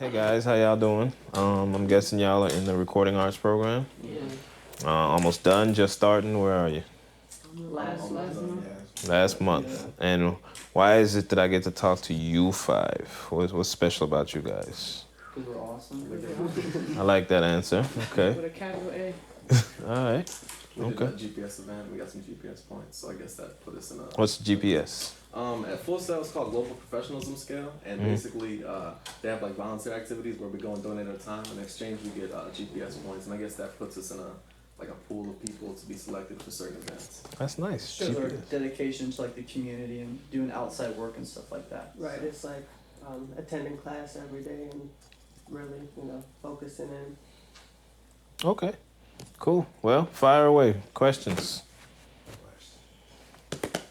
Hey guys, how y'all doing? I'm guessing y'all are in the recording arts program. Yeah. Almost done, just starting. Where are you? Last month. Last month. And why is it that I get to talk to you five? What's special about you guys? Because we're awesome. I like that answer. Okay. With a capital A. All right. We Okay. did a GPS event. We got some GPS points, so I guess that put us in a. What's GPS? At Full Sail, it's called Global Professionalism Scale, and basically they have like volunteer activities where we go and donate our time. In exchange, we get GPS points, and I guess that puts us in a pool of people to be selected for certain events. That's nice. Shows our GPS. dedication to like the community and doing outside work and stuff like that. Right, it's like attending class every day and really, focusing in. Okay. Cool. Well, fire away. Questions.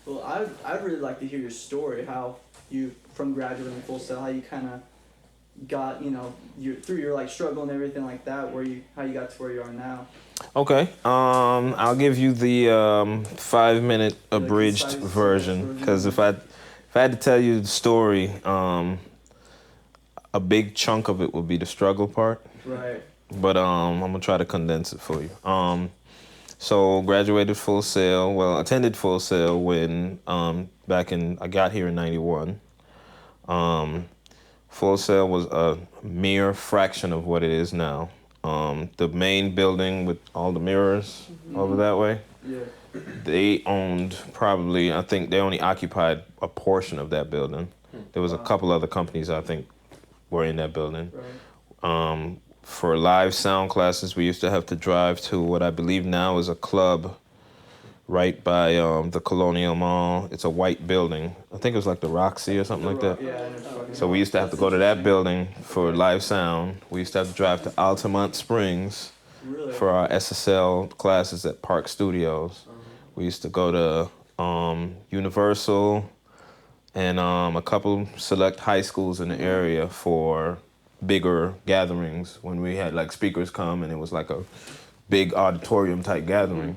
Well, I'd really like to hear your story, how you, from graduating Full Sail, how you kind of got, through your like struggle and everything like that, how you got to where you are now. Okay. I'll give you the 5-minute abridged concise version, because version. if I had to tell you the story, a big chunk of it will be the struggle part. Right. But I'm gonna try to condense it for you. So graduated Full Sail. Well, attended Full Sail when I got here in '91. Full Sail was a mere fraction of what it is now. The main building with all the mirrors over that way, Yeah. they owned probably, I think they only occupied a portion of that building. There was a couple other companies I think were in that building. Right. For live sound classes, we used to have to drive to what I believe now is a club right by the Colonial Mall. It's a white building. I think it was like the Roxy or something like that. Yeah. I know what you're talking So we used to have to go to that building for live sound. We used to have to drive to Altamont Springs about. Really? for our SSL classes at Park Studios. We used to go to Universal and a couple select high schools in the area for bigger gatherings when we had like speakers come and it was like a big auditorium type gathering.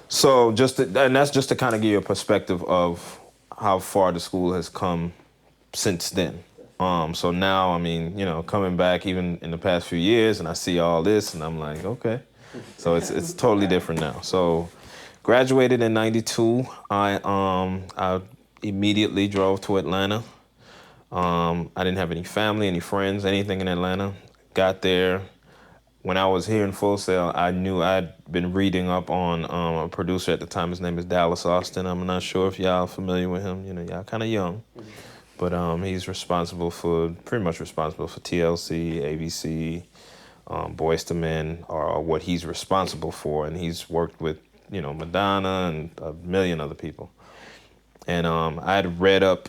So and that's just to kind of give you a perspective of how far the school has come since then. So now, I mean, coming back even in the past few years and I see all this and I'm like, okay. So it's totally different now. So graduated in '92. I immediately drove to Atlanta. I didn't have any family, any friends, anything in Atlanta. Got there. When I was here in Full Sail, I knew I'd been reading up on a producer at the time. His name is Dallas Austin. I'm not sure if y'all familiar with him. Y'all kind of young. But he's pretty much responsible for TLC, ABC, Boyz II Men, are what he's responsible for. And he's worked with, Madonna and a million other people. And I had read up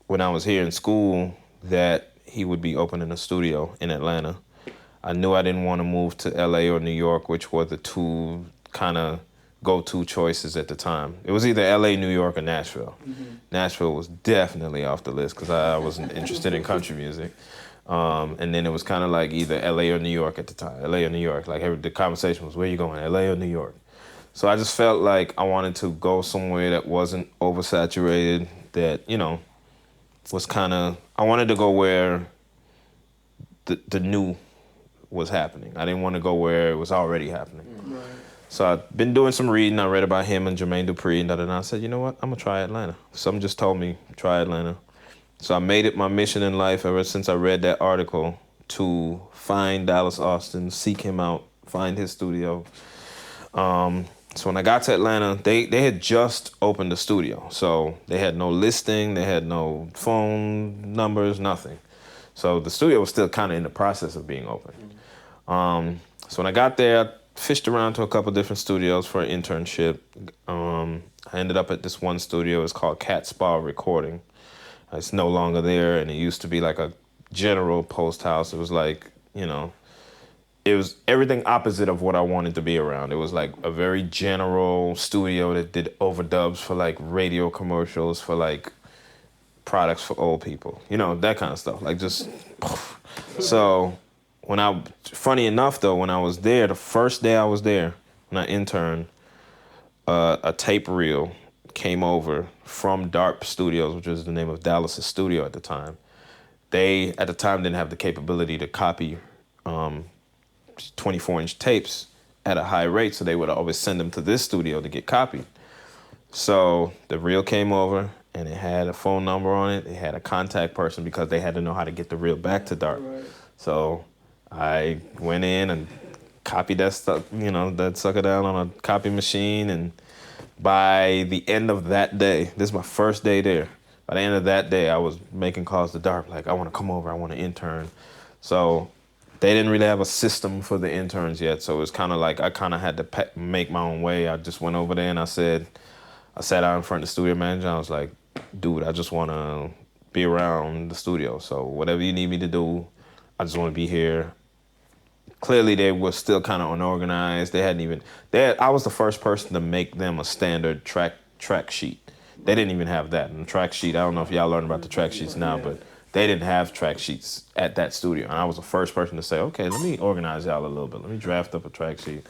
when I was here in school that he would be opening a studio in Atlanta. I knew I didn't want to move to LA or New York, which were the two kind of go-to choices at the time. It was either LA, New York, or Nashville. Nashville was definitely off the list because I wasn't interested in country music. And then it was kind of like either LA or New York at the time. LA or New York. Like the conversation was, where you going, LA or New York? So I just felt like I wanted to go somewhere that wasn't oversaturated, that, was I wanted to go where the new was happening. I didn't want to go where it was already happening. Right. So I've been doing some reading. I read about him and Jermaine Dupri and I said, you know what? I'm going to try Atlanta. Something just told me, try Atlanta. So I made it my mission in life ever since I read that article to find Dallas Austin, seek him out, find his studio. So when I got to Atlanta, they had just opened the studio. So they had no listing, they had no phone numbers, nothing. So the studio was still kind of in the process of being open. So when I got there, I fished around to a couple different studios for an internship. I ended up at this one studio. It's called Cat Spa Recording. It's no longer there, and it used to be like a general post house. It was like, it was everything opposite of what I wanted to be around. It was like a very general studio that did overdubs for like radio commercials, for like products for old people, that kind of stuff. Like just, so funny enough though, when I was there, the first day I was there, when I interned, a tape reel came over from DARP Studios, which was the name of Dallas's studio at the time. they at the time didn't have the capability to copy 24-inch tapes at a high rate, so they would always send them to this studio to get copied. So the reel came over, and it had a phone number on it. It had a contact person because they had to know how to get the reel back to Dart. Right. So I went in and copied that stuff, that sucker down on a copy machine. And by the end of that day, this is my first day there. By the end of that day, I was making calls to Dart, like, I want to come over, I want to intern. So they didn't really have a system for the interns yet. So it was kind of like I kind of had to make my own way. I just went over there and I sat out in front of the studio manager. I was like, dude, I just want to be around the studio. So whatever you need me to do, I just want to be here. Clearly, they were still kind of unorganized. I was the first person to make them a standard track sheet. They didn't even have that. And the track sheet, I don't know if y'all learned about the track sheets now, but they didn't have track sheets at that studio. And I was the first person to say, okay, let me organize y'all a little bit. Let me draft up a track sheet.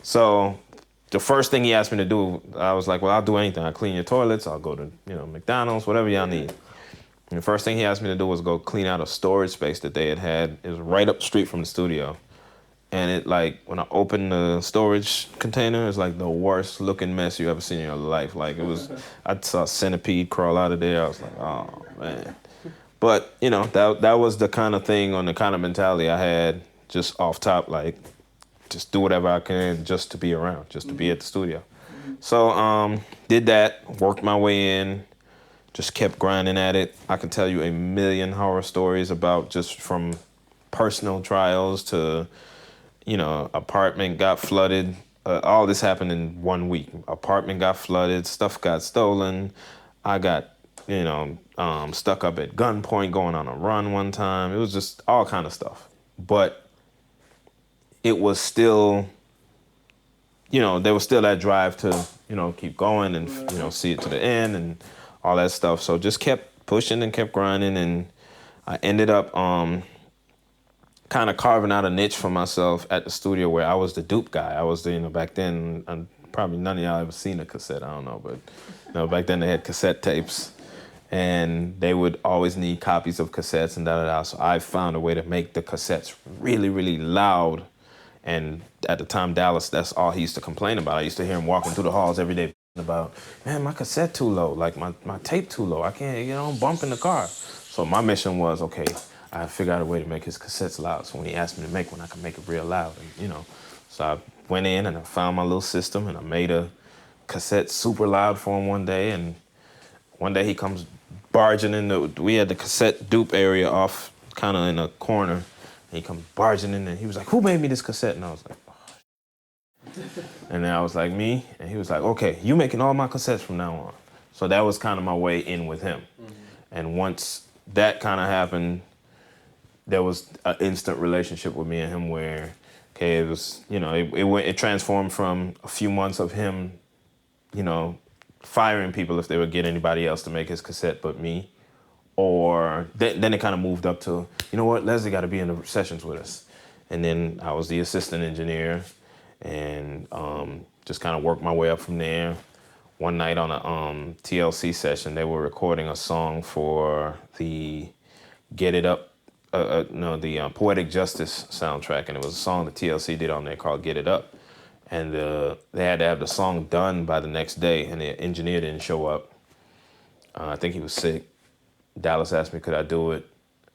So the first thing he asked me to do, I was like, well, I'll do anything. I'll clean your toilets. I'll go to, McDonald's, whatever y'all need. And the first thing he asked me to do was go clean out a storage space that they had. It was right up the street from the studio. And it, like, when I opened the storage container, it's like the worst looking mess you ever seen in your life. Like, it was, I saw a centipede crawl out of there. I was like, oh, man. But, that was the kind of thing, on the kind of mentality I had just off top, like, just do whatever I can just to be around, just to be at the studio. So did that, worked my way in, just kept grinding at it. I can tell you a million horror stories about just from personal trials to, apartment got flooded. All this happened in 1 week. Apartment got flooded, stuff got stolen. I got, stuck up at gunpoint going on a run one time. It was just all kind of stuff. But it was still, there was still that drive to, keep going and, see it to the end and all that stuff. So just kept pushing and kept grinding. And I ended up kind of carving out a niche for myself at the studio where I was the dupe guy. I was the, back then, probably none of y'all ever seen a cassette, I don't know. But, back then they had cassette tapes. And they would always need copies of cassettes and da-da-da. So I found a way to make the cassettes really, really loud. And at the time, Dallas, that's all he used to complain about. I used to hear him walking through the halls every day about, man, my cassette too low, like my tape too low. I can't, bump in the car. So my mission was, okay, I figured out a way to make his cassettes loud. So when he asked me to make one, I could make it real loud. And, So I went in and I found my little system and I made a cassette super loud for him one day. And one day he comes barging in. We had the cassette dupe area off kind of in a corner. And he comes barging in and he was like, who made me this cassette? And I was like, oh. And then I was like, me? And he was like, okay, you making all my cassettes from now on. So that was kind of my way in with him. Mm-hmm. And once that kind of happened, there was an instant relationship with me and him where, okay, it was, it transformed from a few months of him, firing people if they would get anybody else to make his cassette but me. Or then it kind of moved up to, you know what, Leslie got to be in the sessions with us. And then I was the assistant engineer and just kind of worked my way up from there. One night on a TLC session, they were recording a song for the Get It Up, the Poetic Justice soundtrack. And it was a song that TLC did on there called Get It Up. And they had to have the song done by the next day, and the engineer didn't show up. I think he was sick. Dallas asked me, could I do it?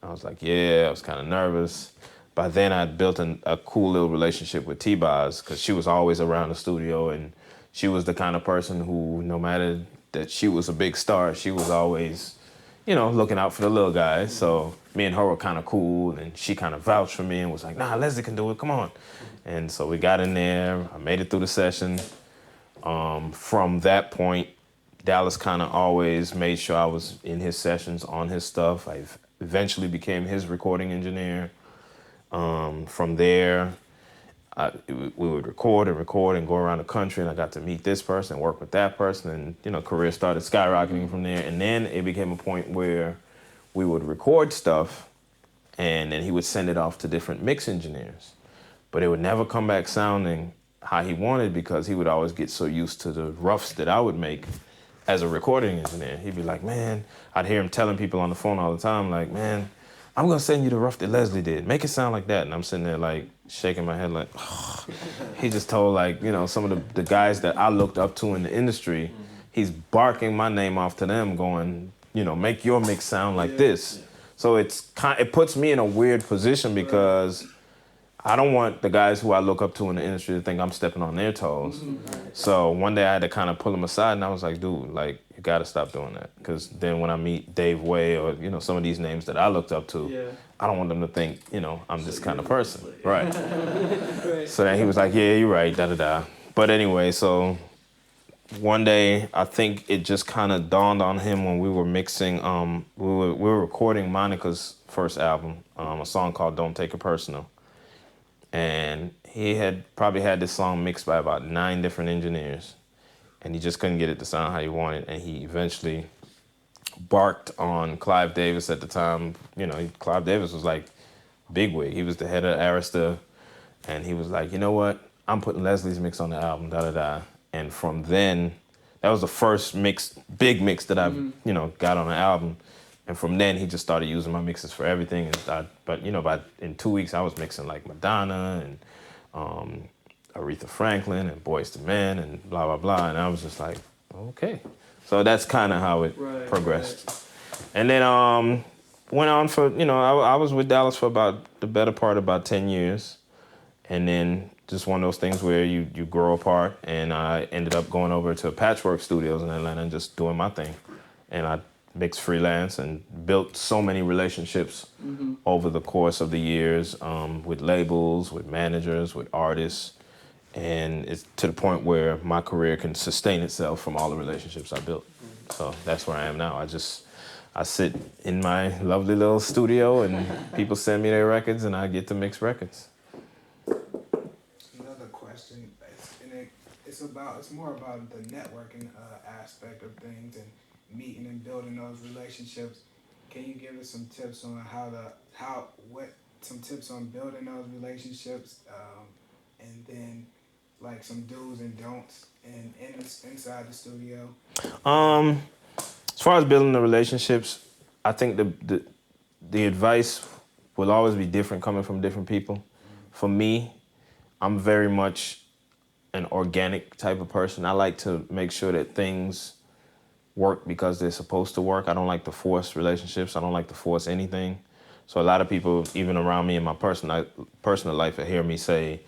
I was like, yeah, I was kind of nervous. By then, I'd built a cool little relationship with T-Boz, because she was always around the studio, and she was the kind of person who, no matter that she was a big star, she was always, looking out for the little guys. So me and her were kind of cool, and she kind of vouched for me and was like, nah, Leslie can do it, come on. And so we got in there, I made it through the session. From that point, Dallas kind of always made sure I was in his sessions, on his stuff. I eventually became his recording engineer. From there, we would record and go around the country, and I got to meet this person, work with that person, and, career started skyrocketing from there. And then it became a point where we would record stuff, and then he would send it off to different mix engineers. But it would never come back sounding how he wanted because he would always get so used to the roughs that I would make as a recording engineer. He'd be like, man, I'd hear him telling people on the phone all the time, like, man, I'm gonna send you the rough that Leslie did. Make it sound like that. And I'm sitting there like shaking my head like, he just told like, some of the guys that I looked up to in the industry, he's barking my name off to them going, make your mix sound like this. Yeah. So it puts me in a weird position because I don't want the guys who I look up to in the industry to think I'm stepping on their toes. Mm-hmm. So one day I had to kind of pull them aside and I was like, dude, like, you got to stop doing that. Because then when I meet Dave Way or, some of these names that I looked up to, I don't want them to think, I'm this kind of person. Right. Right. So then he was like, yeah, you're right, da-da-da. But anyway, so one day I think it just kind of dawned on him when we were mixing, we were recording Monica's first album, a song called Don't Take It Personal. And he had probably had this song mixed by about 9 different engineers. And he just couldn't get it to sound how he wanted. And he eventually barked on Clive Davis at the time. Clive Davis was like bigwig. He was the head of Arista. And he was like, you know what? I'm putting Leslie's mix on the album, da-da-da. And from then, that was the first big mix that I, got on the album. And from then, he just started using my mixes for everything. But in 2 weeks, I was mixing like Madonna and Aretha Franklin and Boyz II Men and blah, blah, blah. And I was just like, okay. So that's kind of how it progressed. Right. And then went on for, I was with Dallas for about the better part of about 10 years. And then just one of those things where you grow apart. And I ended up going over to Patchwork Studios in Atlanta and just doing my thing. And I mixed freelance and built so many relationships over the course of the years with labels, with managers, with artists. And it's to the point where my career can sustain itself from all the relationships I built. So that's where I am now. I sit in my lovely little studio and people send me their records and I get to mix records. Another question, it's more about the networking aspect of things and meeting and building those relationships. Can you give us some tips on some tips on building those relationships, and then like some do's and don'ts inside the studio? As far as building the relationships, I think the advice will always be different coming from different people. For me, I'm very much an organic type of person. I like to make sure that things work because they're supposed to work. I don't like to force relationships. I don't like to force anything. So a lot of people, even around me in my personal life, hear me say,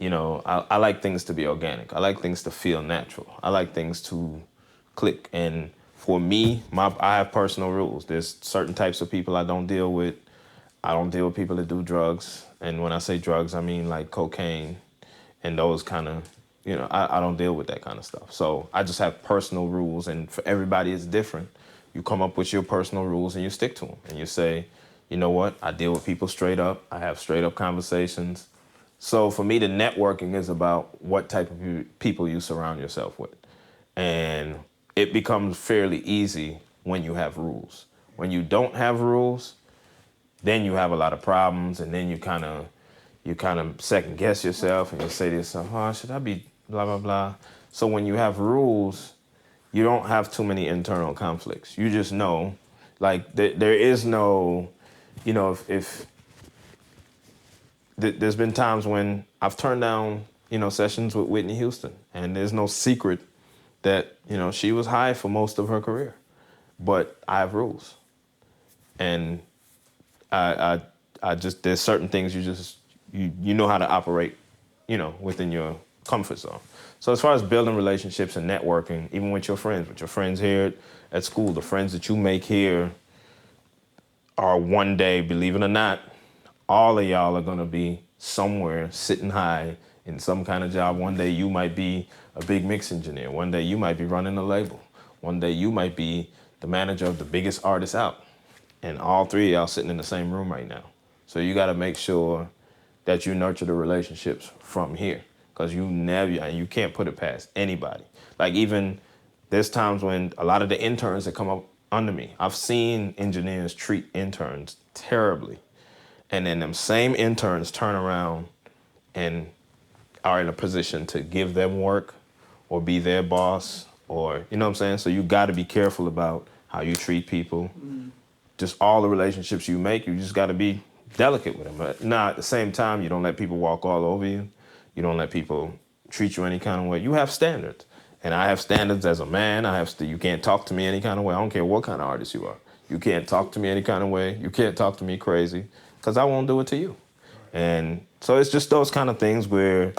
I like things to be organic. I like things to feel natural. I like things to click. And for me, I have personal rules. There's certain types of people I don't deal with. I don't deal with people that do drugs. And when I say drugs, I mean like cocaine and those kind of, I don't deal with that kind of stuff. So I just have personal rules, and for everybody it's different. You come up with your personal rules and you stick to them. And you say, you know what? I deal with people straight up. I have straight up conversations. So for me, the networking is about what type of people you surround yourself with. And it becomes fairly easy when you have rules. When you don't have rules, then you have a lot of problems, and then you kind of second guess yourself and you say to yourself, should I be blah, blah, blah. So when you have rules, you don't have too many internal conflicts. You just know, like there is no, if there's been times when I've turned down, sessions with Whitney Houston, and there's no secret that, she was high for most of her career, but I have rules. And I just, there's certain things you know how to operate, within your comfort zone. So as far as building relationships and networking, even with your friends here at school, the friends that you make here are one day, believe it or not, all of y'all are gonna be somewhere sitting high in some kind of job. One day you might be a big mix engineer. One day you might be running a label. One day you might be the manager of the biggest artist out. And all 3 of y'all sitting in the same room right now. So you gotta make sure that you nurture the relationships from here. Because you can't put it past anybody. Like even there's times when a lot of the interns that come up under me, I've seen engineers treat interns terribly. And then them same interns turn around and are in a position to give them work or be their boss or, you know what I'm saying? So you got to be careful about how you treat people. just all the relationships you make, you just got to be delicate with them. But now at the same time, you don't let people walk all over you. You don't let people treat you any kind of way. You have standards. And I have standards as a man. You can't talk to me any kind of way. I don't care what kind of artist you are. You can't talk to me any kind of way. You can't talk to me crazy because I won't do it to you. And so it's just those kind of things where,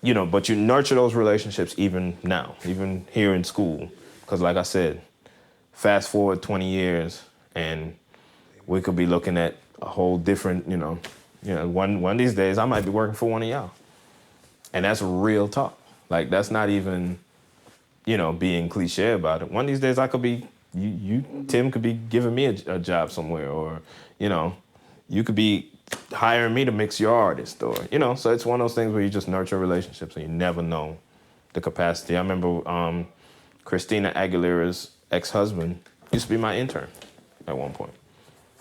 but you nurture those relationships even now, even here in school. Because like I said, fast forward 20 years and we could be looking at a whole different, one of these days I might be working for one of y'all. And that's real talk. Like, that's not even, being cliche about it. One of these days I could be, Tim could be giving me a job somewhere, or, you could be hiring me to mix your artist, or, so it's one of those things where you just nurture relationships and you never know the capacity. I remember Christina Aguilera's ex-husband used to be my intern at one point.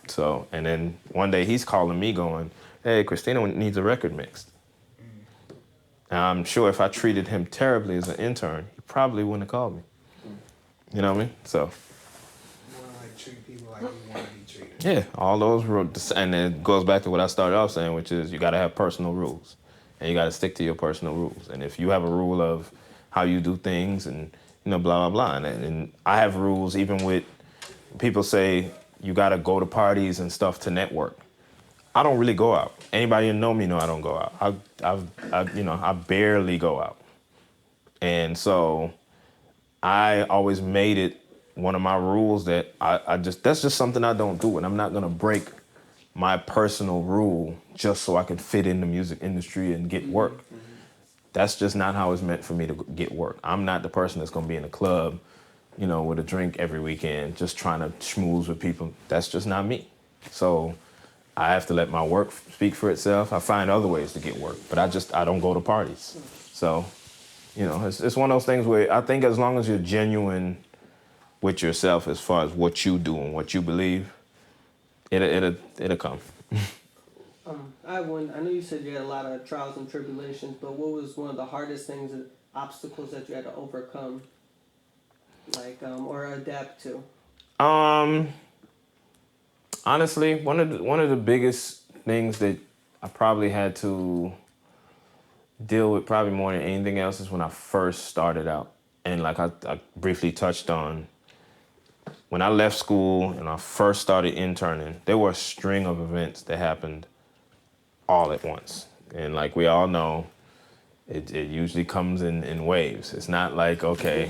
So, and then one day he's calling me going, hey, Christina needs a record mixed. And I'm sure if I treated him terribly as an intern, he probably wouldn't have called me. You know what I mean? So. You want to like treat people like you want to be treated. Yeah, all those rules. And it goes back to what I started off saying, which is you got to have personal rules. And you got to stick to your personal rules. And if you have a rule of how you do things and, blah, blah, blah. And I have rules even with people say you got to go to parties and stuff to network. I don't really go out. Anybody who know me know I don't go out. I barely go out. And so I always made it one of my rules that that's just something I don't do. And I'm not going to break my personal rule just so I can fit in the music industry and get work. Mm-hmm. That's just not how it's meant for me to get work. I'm not the person that's going to be in a club, with a drink every weekend, just trying to schmooze with people. That's just not me. So I have to let my work speak for itself. I find other ways to get work, but I don't go to parties. So, it's one of those things where I think as long as you're genuine with yourself as far as what you do and what you believe, it'll come. I have one. I know you said you had a lot of trials and tribulations, but what was one of the hardest things, obstacles that you had to overcome, or adapt to? Honestly, one of the biggest things that I probably had to deal with probably more than anything else is when I first started out. And like I briefly touched on, when I left school and I first started interning, there were a string of events that happened all at once. And like we all know, it usually comes in waves. It's not like, okay,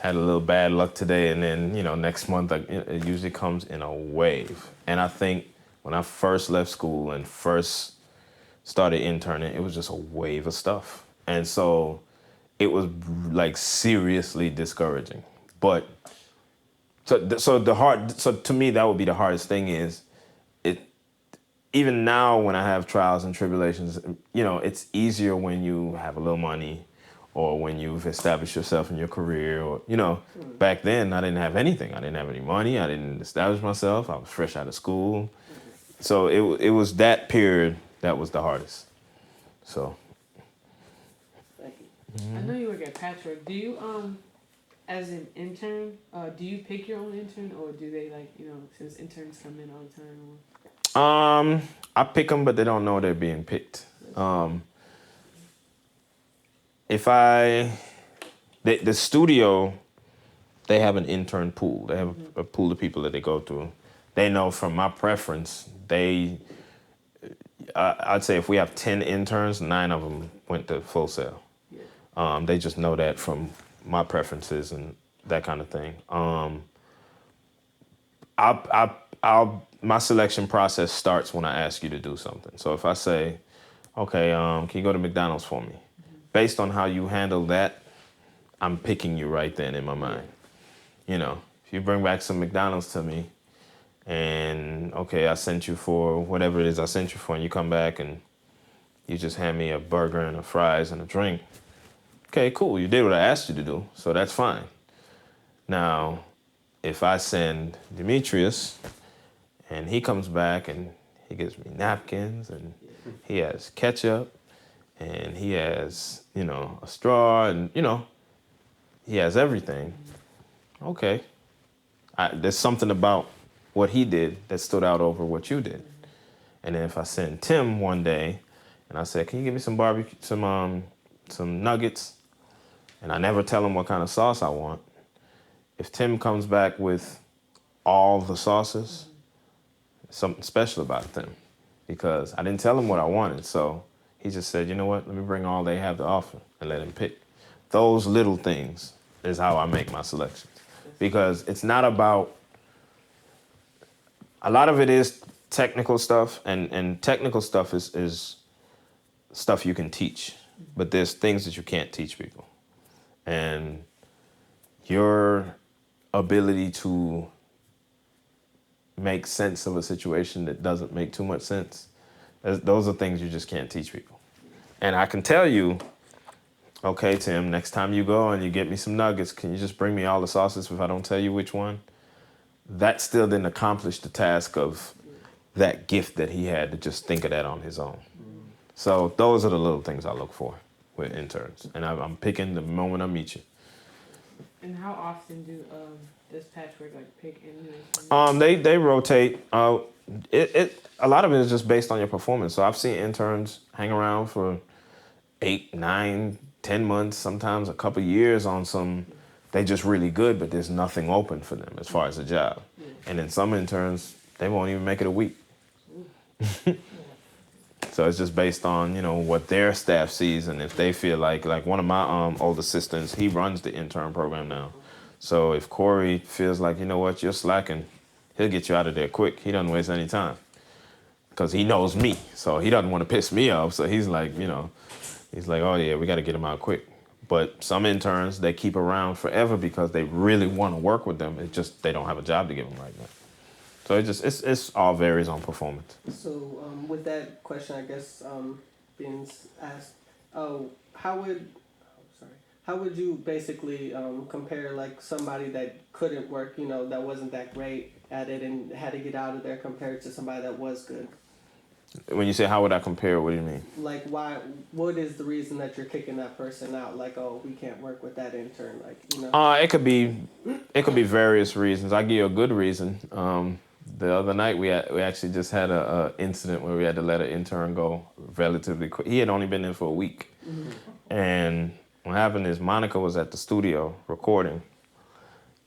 had a little bad luck today and then, next month, it usually comes in a wave. And I think when I first left school and first started interning, it was just a wave of stuff. And so it was like seriously discouraging. But so to me, that would be the hardest thing is even now when I have trials and tribulations, it's easier when you have a little money or when you've established yourself in your career or, back then I didn't have anything. I didn't have any money. I didn't establish myself. I was fresh out of school. So it was that period that was the hardest. So. Thank you. I know you work at Patchwork. Do you, as an intern, do you pick your own intern or do they since interns come in all the time? I pick them, but they don't know they're being picked. The studio, they have an intern pool. They have a pool of people that they go through. They know from my preference, I'd say if we have 10 interns, 9 of them went to Full Sail. They just know that from my preferences and that kind of thing. My selection process starts when I ask you to do something. So if I say, okay, can you go to McDonald's for me? Based on how you handle that, I'm picking you right then in my mind. If you bring back some McDonald's to me and, okay, I sent you for whatever it is I sent you for, and you come back and you just hand me a burger and a fries and a drink. Okay, cool, you did what I asked you to do, so that's fine. Now, if I send Demetrius and he comes back and he gives me napkins and he has ketchup and he has, a straw and, he has everything. Okay. There's something about what he did that stood out over what you did. And then if I send Tim one day and I said, can you give me some barbecue, some nuggets? And I never tell him what kind of sauce I want. If Tim comes back with all the sauces, something special about them, because I didn't tell him what I wanted. So he just said, you know what, let me bring all they have to offer and let him pick. Those little things is how I make my selections, because it's not about, a lot of it is technical stuff, and technical stuff is stuff you can teach, but there's things that you can't teach people. And your ability to make sense of a situation that doesn't make too much sense, those are things you just can't teach people. And I can tell you, okay, Tim, next time you go and you get me some nuggets, can you just bring me all the sauces if I don't tell you which one? That still didn't accomplish the task of that gift that he had to just think of that on his own. So those are the little things I look for with interns. And I'm picking the moment I meet you. And how often does Patchwork like pick and They rotate. A lot of it is just based on your performance. So I've seen interns hang around for 8, 9, 10 months, sometimes a couple years on some, they just really good, but there's nothing open for them as far as a job. And then some interns, they won't even make it a week. So it's just based on, you know, what their staff sees, and if they feel like one of my old assistants, he runs the intern program now. So if Corey feels like, you know what, you're slacking, he'll get you out of there quick. He doesn't waste any time because he knows me. So he doesn't want to piss me off. So he's like, you know, he's like, oh yeah, we got to get him out quick. But some interns, they keep around forever because they really want to work with them. It's just they don't have a job to give them right now. So it's all varies on performance. So with that question, I guess being asked, how would you basically compare like somebody that couldn't work, you know, that wasn't that great at it and had to get out of there compared to somebody that was good? When you say how would I compare, what do you mean? Like what is the reason that you're kicking that person out? Like, oh, we can't work with that intern, like, you know? It could be various reasons. I give you a good reason. The other night we actually just had a incident where we had to let an intern go relatively quick. He had only been in for a week. And what happened is Monica was at the studio recording,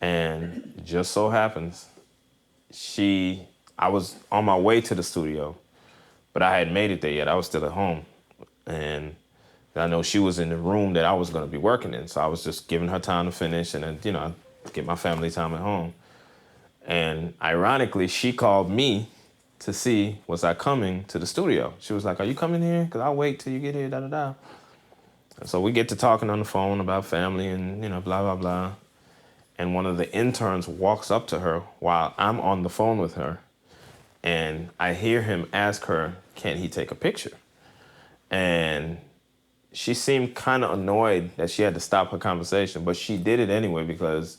and it just so happens I was on my way to the studio, but I hadn't made it there yet. I was still at home, and I know she was in the room that I was going to be working in, so I was just giving her time to finish and then, you know, get my family time at home. And ironically, she called me to see, was I coming to the studio? She was like, are you coming here? Because I'll wait till you get here, da-da-da. So we get to talking on the phone about family and, you know, blah, blah, blah. And one of the interns walks up to her while I'm on the phone with her. And I hear him ask her, can he take a picture? And she seemed kind of annoyed that she had to stop her conversation, but she did it anyway because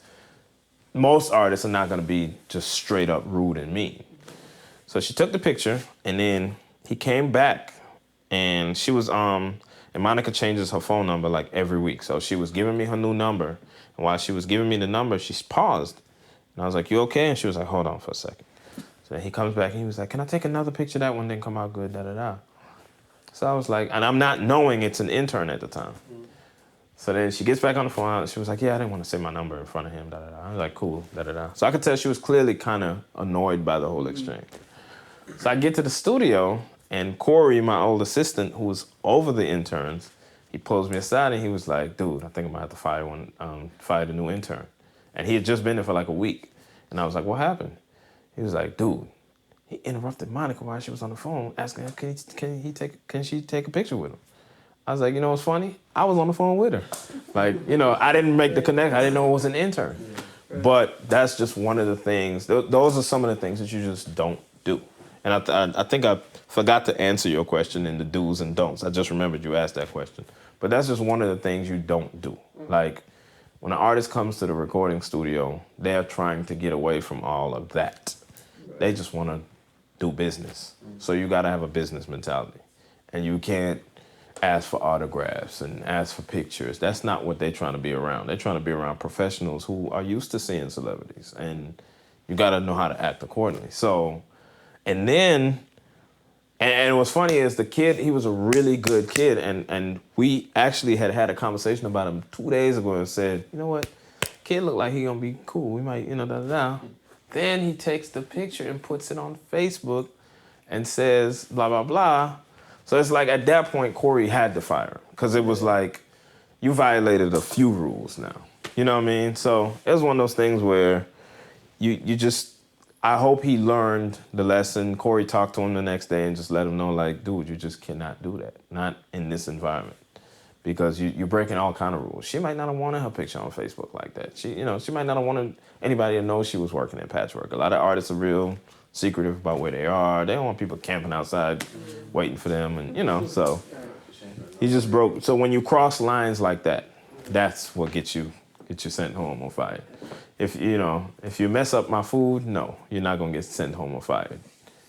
most artists are not going to be just straight up rude and mean. So she took the picture, and then he came back, and she was, and Monica changes her phone number like every week. So she was giving me her new number, and while she was giving me the number, she paused. And I was like, you okay? And she was like, hold on for a second. So then he comes back, and he was like, can I take another picture? That one didn't come out good, da-da-da. So I was like, and I'm not knowing it's an intern at the time. So then she gets back on the phone, and she was like, yeah, I didn't want to say my number in front of him, da-da-da. I was like, cool, da-da-da. So I could tell she was clearly kind of annoyed by the whole exchange. So I get to the studio, and Corey, my old assistant, who was over the interns, he pulls me aside, and he was like, dude, I think I'm going to have to fire the new intern. And he had just been there for like a week. And I was like, what happened? He was like, dude, he interrupted Monica while she was on the phone, asking her, can she take a picture with him? I was like, you know what's funny? I was on the phone with her. Like, you know, I didn't make the connection. I didn't know it was an intern. But that's just one of the things. Those are some of the things that you just don't do. And I think I forgot to answer your question in the do's and don'ts. I just remembered you asked that question. But that's just one of the things you don't do. Like, when an artist comes to the recording studio, they're trying to get away from all of that. They just want to do business. So you got to have a business mentality. And you can't ask for autographs and ask for pictures. That's not what they're trying to be around. They're trying to be around professionals who are used to seeing celebrities. And, You got to know how to act accordingly. So, and then, and what's funny is the kid, he was a really good kid. And we actually had a conversation about him 2 days ago and said, you know what? Kid look like he gonna be cool. We might, da. Then he takes the picture and puts it on Facebook and says blah, blah, blah. So it's like at that point, Corey had to fire him because it was like, you violated a few rules now. You know what I mean? So it was one of those things where you just, I hope he learned the lesson. Corey talked to him the next day and just let him know, like, dude, you just cannot do that. Not in this environment. Because you're breaking all kind of rules. She might not have wanted her picture on Facebook like that. She might not have wanted anybody to know she was working in patchwork. A lot of artists are real secretive about where they are. They don't want people camping outside waiting for them, and so he just broke. So when you cross lines like that, that's what gets you sent home or fired. If you mess up my food, no, you're not gonna get sent home or fired.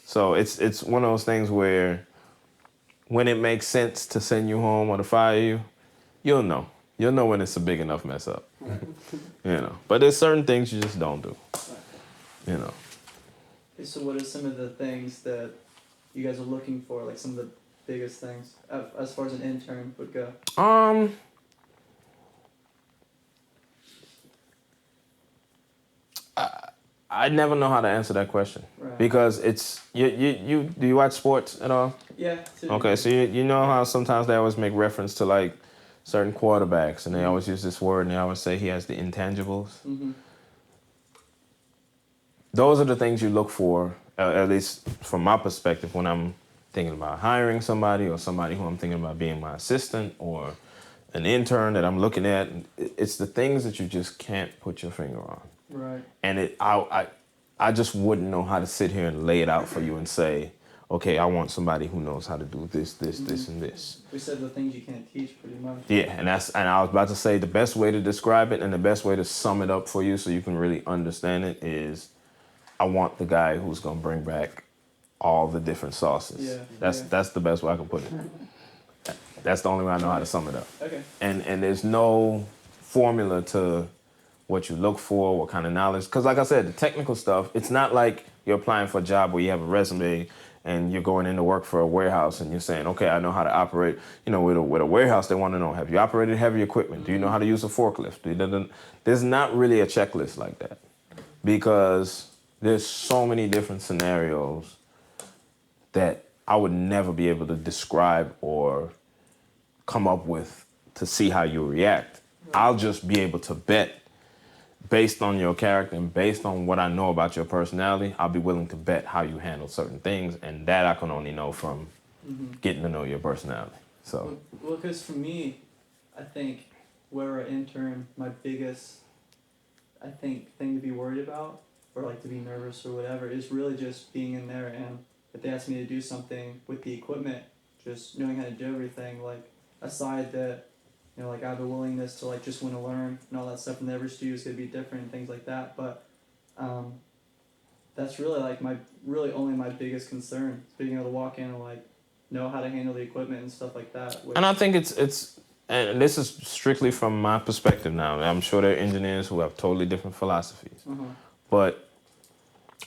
So it's one of those things where, when it makes sense to send you home or to fire you, you'll know. You'll know when it's a big enough mess up. But there's certain things you just don't do. Okay, so what are some of the things that you guys are looking for, like some of the biggest things, as far as an intern would go? I never know how to answer that question. Right. Because it's, do you watch sports at all? Yeah. Okay, so you know how sometimes they always make reference to like certain quarterbacks, and they always use this word, and they always say he has the intangibles. Mm-hmm. Those are the things you look for, at least from my perspective, when I'm thinking about hiring somebody or somebody who I'm thinking about being my assistant or an intern that I'm looking at. It's the things that you just can't put your finger on. Right. And I just wouldn't know how to sit here and lay it out for you and say, okay, I want somebody who knows how to do this, this, this, and this. We said the things you can't teach, pretty much. Yeah, and I was about to say the best way to describe it and the best way to sum it up for you so you can really understand it is, I want the guy who's gonna bring back all the different sauces. Yeah. That's the best way I can put it. That's the only way I know how to sum it up. Okay. And there's no formula to what you look for, what kind of knowledge. Because like I said, the technical stuff, it's not like you're applying for a job where you have a resume and you're going into work for a warehouse and you're saying, okay, I know how to operate. With a warehouse, they want to know, have you operated heavy equipment? Do you know how to use a forklift? There's not really a checklist like that because there's so many different scenarios that I would never be able to describe or come up with to see how you react. I'll just be able to bet based on your character and based on what I know about your personality, I'll be willing to bet how you handle certain things, and that I can only know from getting to know your personality. So, well, because for me, I think where an intern, my biggest, thing to be worried about, or like to be nervous or whatever, is really just being in there, and if they ask me to do something with the equipment, just knowing how to do everything, like aside that, like I have a willingness to like just want to learn and all that stuff, and every studio is gonna be different and things like that. But that's really like only my biggest concern, is being able to walk in and like know how to handle the equipment and stuff like that. and I think it's and this is strictly from my perspective now. I'm sure there are engineers who have totally different philosophies, but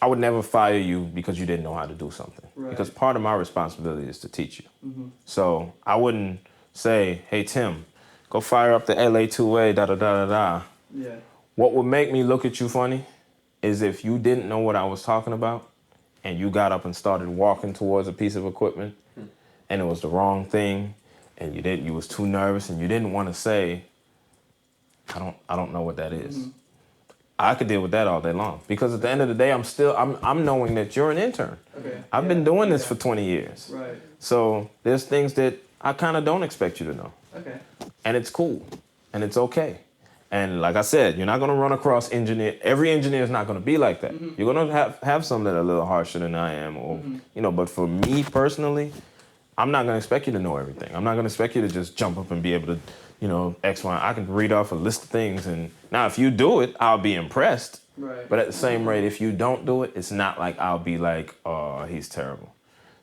I would never fire you because you didn't know how to do something. Right. Because part of my responsibility is to teach you. So I wouldn't say, hey, Tim, go fire up the LA2A, da-da-da-da-da. Yeah. What would make me look at you funny is if you didn't know what I was talking about and you got up and started walking towards a piece of equipment and it was the wrong thing and you was too nervous and you didn't want to say, I don't know what that is. I could deal with that all day long because at the end of the day, I'm knowing that you're an intern. Okay. I've been doing this for 20 years. Right. So there's things that I kind of don't expect you to know. Okay. And it's cool. And it's okay. And like I said, you're not going to run across every engineer is not going to be like that. You're going to have some that are a little harsher than I am. Or but for me personally, I'm not going to expect you to know everything. I'm not going to expect you to just jump up and be able to, X, Y. I can read off a list of things. And now if you do it, I'll be impressed. Right. But at the same rate, if you don't do it, it's not like I'll be like, oh, he's terrible.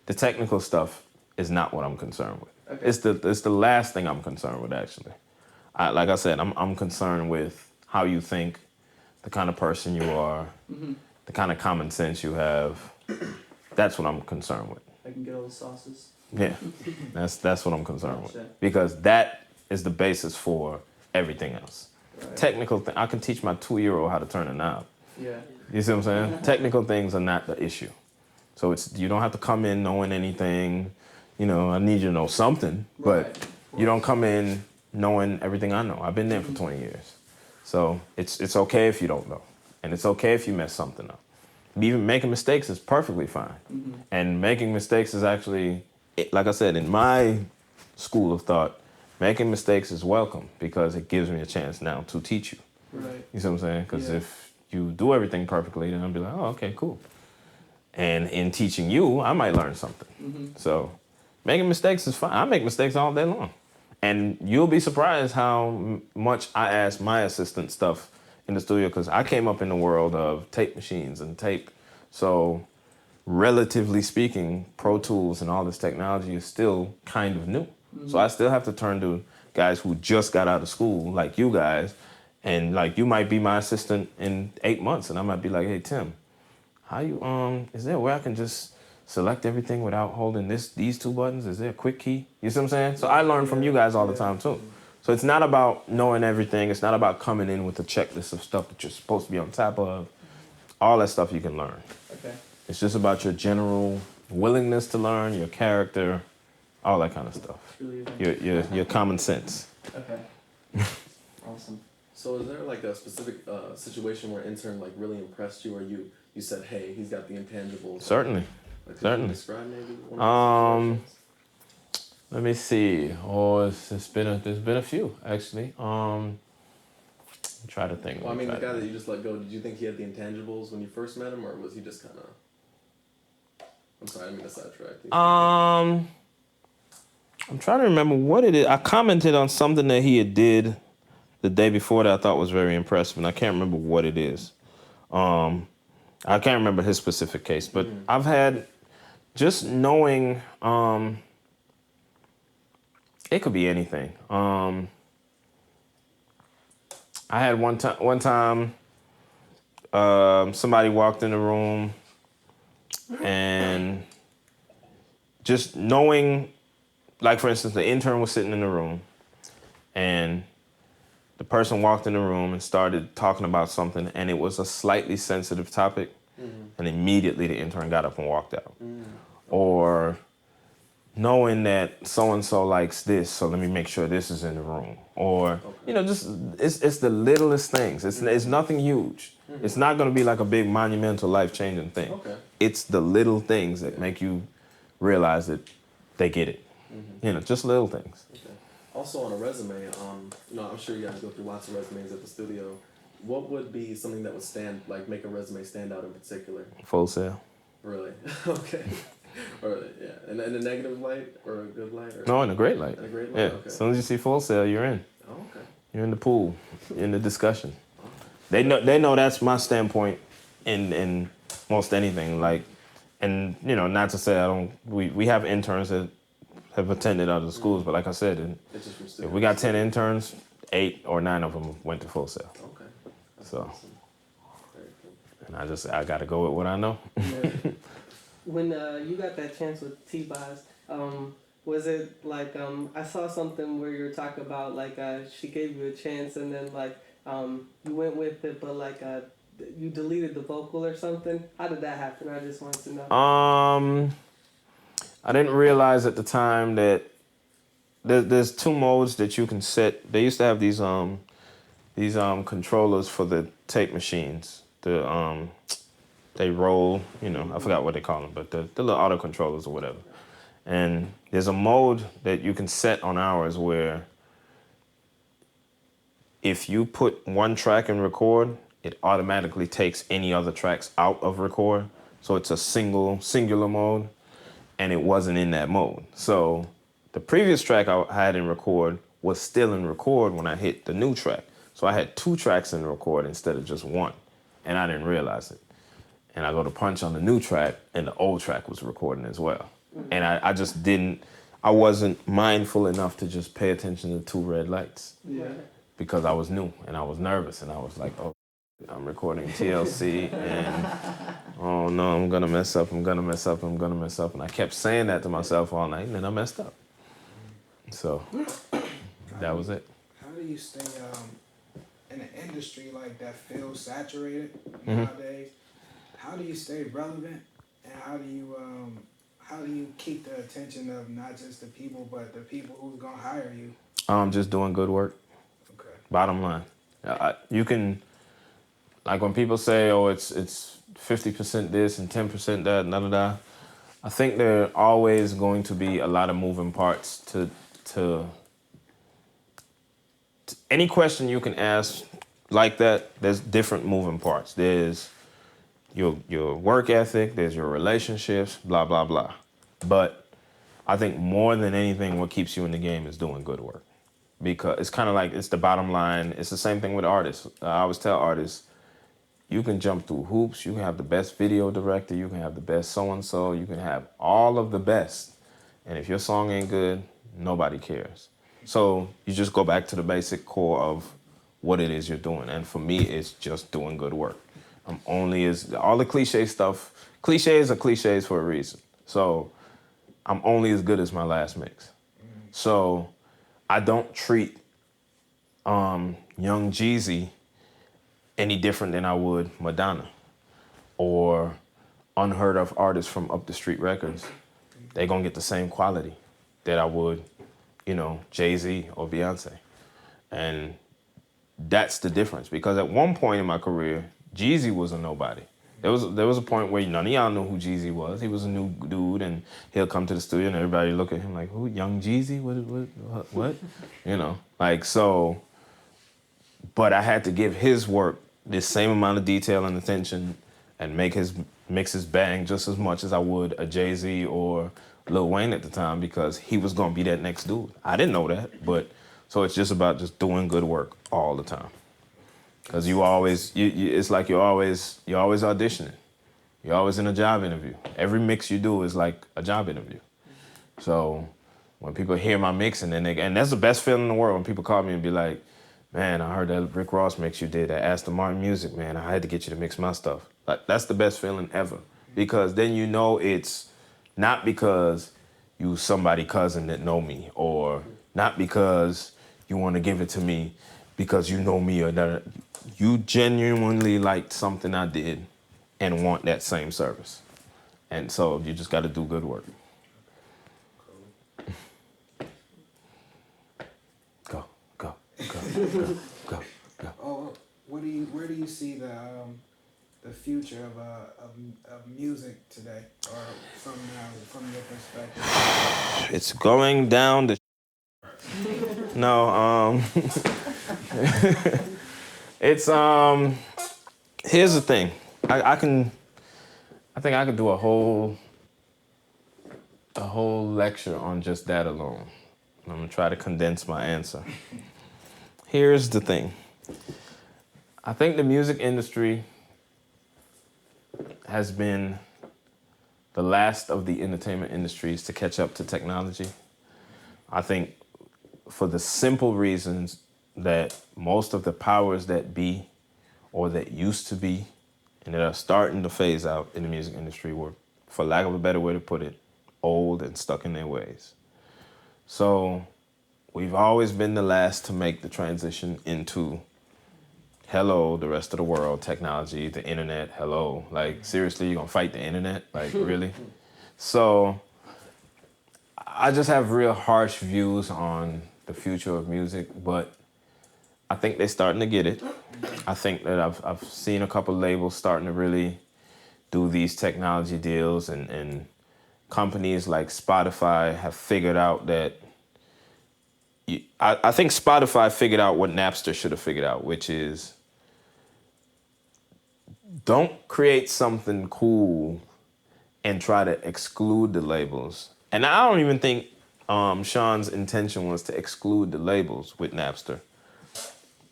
The technical stuff is not what I'm concerned with. Okay. It's the last thing I'm concerned with, actually. Like I said, I'm concerned with how you think, the kind of person you are, the the kind of common sense you have. That's what I'm concerned with. I can get all the sauces. Yeah, that's what I'm concerned with, Gotcha. because that is the basis for everything else. Right. Technical thing, I can teach my 2-year-old how to turn a knob. Yeah. You see what I'm saying? Technical things are not the issue. So you don't have to come in knowing anything. You know, I need you to know something, but Right. you don't come in knowing everything I know. I've been there for 20 years. So it's okay if you don't know. And it's okay if you mess something up. Even making mistakes is perfectly fine. Mm-hmm. And making mistakes is actually, like I said, in my school of thought, making mistakes is welcome because it gives me a chance now to teach you. Right. You see what I'm saying? Because Yeah. if you do everything perfectly, then I'll be like, oh, okay, cool. And in teaching you, I might learn something. Mm-hmm. So making mistakes is fine. I make mistakes all day long. And you'll be surprised how much I ask my assistant stuff in the studio, because I came up in the world of tape machines and tape. So relatively speaking, Pro Tools and all this technology is still kind of new. Mm-hmm. So I still have to turn to guys who just got out of school, like you guys, and like you might be my assistant in 8 months, and I might be like, hey Tim, how you is there a way I can just select everything without holding these 2 buttons? Is there a quick key? You see what I'm saying? So I learn from you guys all the time too. So it's not about knowing everything. It's not about coming in with a checklist of stuff that you're supposed to be on top of. All that stuff you can learn. Okay. It's just about your general willingness to learn, your character, all that kind of stuff. Really Your common sense. Okay. Awesome. So is there like a specific situation where intern like really impressed you, or you said, hey, he's got the intangibles? Certainly. Like, could Certainly. you describe maybe one of those situations? Let me see. Oh, there's been a few actually. Try to think. Well, I mean, the guy that you just let go, did you think he had the intangibles when you first met him, or was he just kind of? I'm sorry, I didn't mean to sidetrack you. I'm trying to remember what it is. I commented on something that he had did the day before that I thought was very impressive, and I can't remember what it is. I can't remember his specific case, but I've had just knowing. It could be anything. I had one time somebody walked in the room, and just knowing, like for instance, the intern was sitting in the room, and the person walked in the room and started talking about something, and it was a slightly sensitive topic, and immediately the intern got up and walked out. Or knowing that so-and-so likes this, so let me make sure this is in the room. Or, you know, just, it's the littlest things. It's nothing huge. It's not going to be like a big monumental life-changing thing. Okay. It's the little things that make you realize that they get it. You know, just little things. Okay. Also on a resume, you know, I'm sure you guys go through lots of resumes at the studio. What would be something that would make a resume stand out in particular? Full Sail. Really? Okay. Or yeah, in a negative light or a good light? Or No, in a great light. in a great light? Yeah, Okay. as soon as you see Full Sail, you're in. Oh, okay. You're in the pool, you're in the discussion. They know that's my standpoint in most anything. Like, and you know, not to say we have interns that have attended other schools, but like I said, It's just from if students. we got 10 interns, 8 or 9 of them went to Full Sail. Okay. That's So. awesome. Very cool. And I got to go with what I know. When you got that chance with T-Boz, was it like I saw something where you were talking about like she gave you a chance and then like you went with it, but like you deleted the vocal or something? How did that happen? I just wanted to know. I didn't realize at the time that there's 2 modes that you can set. They used to have these controllers for the tape machines. They roll, you know, I forgot what they call them, but the little auto controllers or whatever. And there's a mode that you can set on ours where if you put one track in record, it automatically takes any other tracks out of record. So it's a singular mode, and it wasn't in that mode. So the previous track I had in record was still in record when I hit the new track. So I had 2 tracks in record instead of just 1, and I didn't realize it. And I go to punch on the new track, and the old track was recording as well. And I wasn't mindful enough to just pay attention to 2 red lights Yeah. because I was new and I was nervous and I was like, oh. I'm recording TLC, and oh no, I'm gonna mess up, I'm gonna mess up, I'm gonna mess up. And I kept saying that to myself all night, and then I messed up. So that was it. How do you stay in an industry like that feels saturated nowadays? How do you stay relevant, and how do you keep the attention of not just the people but the people who's gonna hire you? Just doing good work. Okay. Bottom line, you can, like when people say, "Oh, it's 50% this and 10% that," I think there are always going to be a lot of moving parts to any question you can ask like that. There's different moving parts. There's your work ethic, there's your relationships, blah, blah, blah. But I think more than anything, what keeps you in the game is doing good work. Because it's kind of like, it's the bottom line. It's the same thing with artists. I always tell artists, you can jump through hoops, you can have the best video director, you can have the best so-and-so, you can have all of the best. And if your song ain't good, nobody cares. So you just go back to the basic core of what it is you're doing. And for me, it's just doing good work. All the cliche stuff, cliches are cliches for a reason. So I'm only as good as my last mix. So I don't treat Young Jeezy any different than I would Madonna or unheard of artists from Up the Street Records. They're gonna get the same quality that I would, Jay-Z or Beyonce. And that's the difference, because at one point in my career, Jeezy was a nobody. There was a point where none of y'all knew who Jeezy was. He was a new dude, and he'll come to the studio and everybody look at him like, who, Young Jeezy? What? So, but I had to give his work the same amount of detail and attention and make his mixes bang just as much as I would a Jay-Z or Lil Wayne at the time, because he was gonna be that next dude. I didn't know that, but so it's just about just doing good work all the time. Because it's like you're always auditioning. You're always in a job interview. Every mix you do is like a job interview. So when people hear my mix and that's the best feeling in the world, when people call me and be like, "Man, I heard that Rick Ross mix you did, that Aston Martin music, man. I had to get you to mix my stuff." Like, that's the best feeling ever. Because then it's not because you somebody cousin that know me, or not because you want to give it to me because you know me, or that you genuinely liked something I did and want that same service. And so you just got to do good work. Go. Oh, where do you see the future of music today, or from your perspective? It's going down the. No, it's here's the thing. I think I could do a whole lecture on just that alone. I'm gonna try to condense my answer. Here's the thing. I think the music industry has been the last of the entertainment industries to catch up to technology. I think for the simple reasons that most of the powers that be, or that used to be, and that are starting to phase out in the music industry, were, for lack of a better way to put it, old and stuck in their ways. So we've always been the last to make the transition into, hello, the rest of the world, technology, the internet, hello. Like, seriously, you're gonna fight the internet? Like, really? So I just have real harsh views on the future of music, but I think they're starting to get it. I think that I've seen a couple labels starting to really do these technology deals, and companies like Spotify have figured out that I think Spotify figured out what Napster should have figured out, which is don't create something cool and try to exclude the labels. And I don't even think Sean's intention was to exclude the labels with Napster.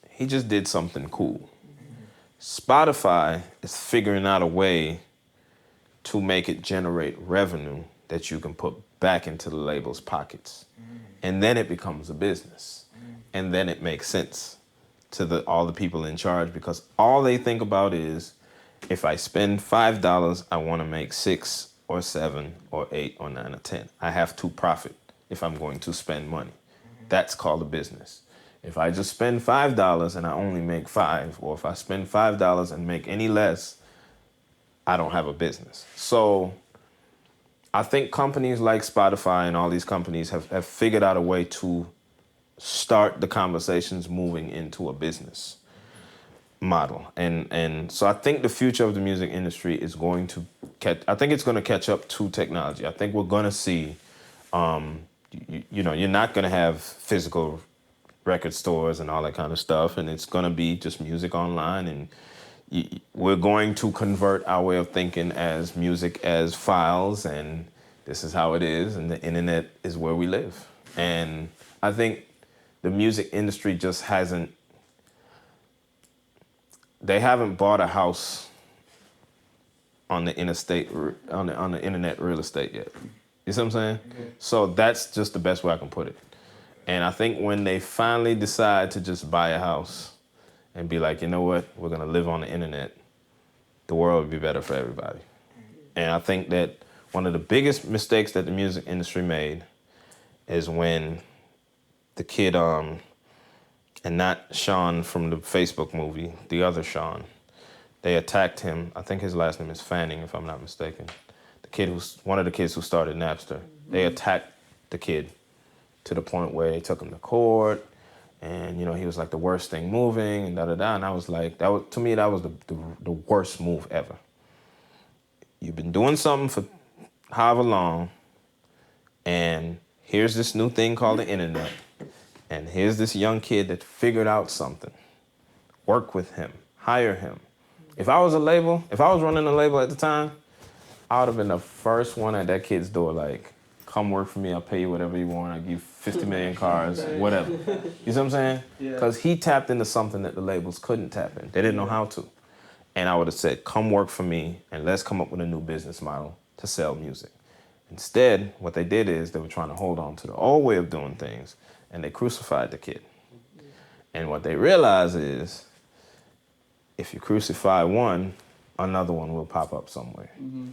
He just did something cool. Spotify is figuring out a way to make it generate revenue that you can put back into the label's pockets. And then it becomes a business. And then it makes sense to all the people in charge, because all they think about is, if I spend $5, I want to make 6 or 7 or 8 or 9 or 10. I have to profit if I'm going to spend money. That's called a business. If I just spend $5 and I only make 5, or if I spend $5 and make any less, I don't have a business. So I think companies like Spotify and all these companies have figured out a way to start the conversations moving into a business model. And so I think the future of the music industry is going to it's going to catch up to technology. I think we're going to see, you're not going to have physical record stores and all that kind of stuff, and it's going to be just music online, and we're going to convert our way of thinking as music as files, and this is how it is, and the internet is where we live. And I think the music industry just they haven't bought a house on the interstate, on the internet real estate yet. You see what I'm saying? Mm-hmm. So that's just the best way I can put it. And I think when they finally decide to just buy a house and be like, you know what, we're gonna live on the internet, the world would be better for everybody. And I think that one of the biggest mistakes that the music industry made is when the kid, and not Sean from the Facebook movie, the other Sean, they attacked him. I think his last name is Fanning, if I'm not mistaken. One of the kids who started Napster. They attacked the kid to the point where they took him to court, and he was like the worst thing moving, and da-da-da. And I was like, to me, that was the worst move ever. You've been doing something for however long, and here's this new thing called the internet, and here's this young kid that figured out something. Work with him, hire him. If I was running a label at the time, I would have been the first one at that kid's door, like, come work for me, I'll pay you whatever you want, I'll give you 50 million cars, whatever. You see what I'm saying? Because he tapped into something that the labels couldn't tap in. They didn't know how to. And I would have said, come work for me, and let's come up with a new business model to sell music. Instead, what they did is they were trying to hold on to the old way of doing things, and they crucified the kid. And what they realized is, if you crucify one, another one will pop up somewhere. Mm-hmm.